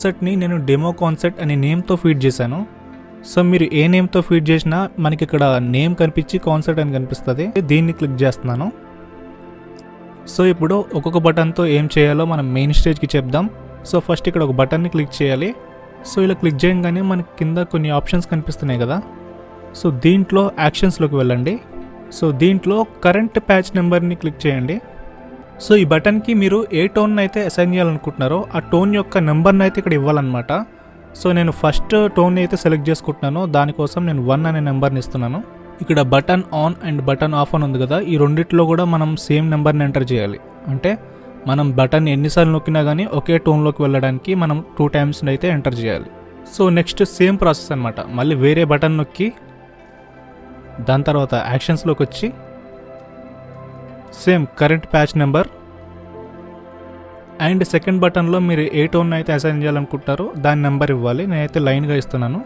కాన్సెప్ట్ని నేను demo concept అనే నేమ్తో ఫీడ్ చేశాను. సో మీరు ఏ నేమ్తో ఫీడ్ చేసినా మనకి ఇక్కడ నేమ్ కనిపించి కాన్సెప్ట్ అని కనిపిస్తుంది. దీన్ని క్లిక్ చేస్తున్నాను. సో ఇప్పుడు ఒక్కొక్క బటన్తో ఏం చేయాలో మనం మెయిన్ స్టేజ్కి చెప్దాం. సో ఫస్ట్ ఇక్కడ ఒక బటన్ని క్లిక్ చేయాలి. సో ఇలా క్లిక్ చేయగానే మనకి కింద కొన్ని ఆప్షన్స్ కనిపిస్తున్నాయి కదా. సో దీంట్లో యాక్షన్స్లోకి వెళ్ళండి. సో దీంట్లో కరెంట్ ప్యాచ్ నెంబర్ని క్లిక్ చేయండి. సో ఈ బటన్కి మీరు ఏ టోన్ అయితే అసైన్ చేయాలనుకుంటున్నారో ఆ టోన్ యొక్క నెంబర్ని అయితే ఇక్కడ ఇవ్వాలన్నమాట. సో నేను ఫస్ట్ టోన్ అయితే సెలెక్ట్ చేసుకుంటున్నానో దానికోసం నేను 1 అనే నెంబర్ని ఇస్తున్నాను. ఇక్కడ button on and button off అని ఉంది కదా, ఈ రెండిట్లో కూడా మనం సేమ్ నెంబర్ని ఎంటర్ చేయాలి. అంటే మనం బటన్ ఎన్నిసార్లు నొక్కినా కానీ ఒకే టోన్లోకి వెళ్ళడానికి మనం 2 టైమ్స్ అయితే ఎంటర్ చేయాలి. సో నెక్స్ట్ సేమ్ ప్రాసెస్ అనమాట. మళ్ళీ వేరే బటన్ నొక్కి దాని తర్వాత యాక్షన్స్లోకి వచ్చి same current patch number and second బటన్లో మీరు ఏ టోన్ అయితే అసైన్ చేయాలనుకుంటారో దాని నెంబర్ ఇవ్వాలి. నేనైతే లైన్గా ఇస్తున్నాను.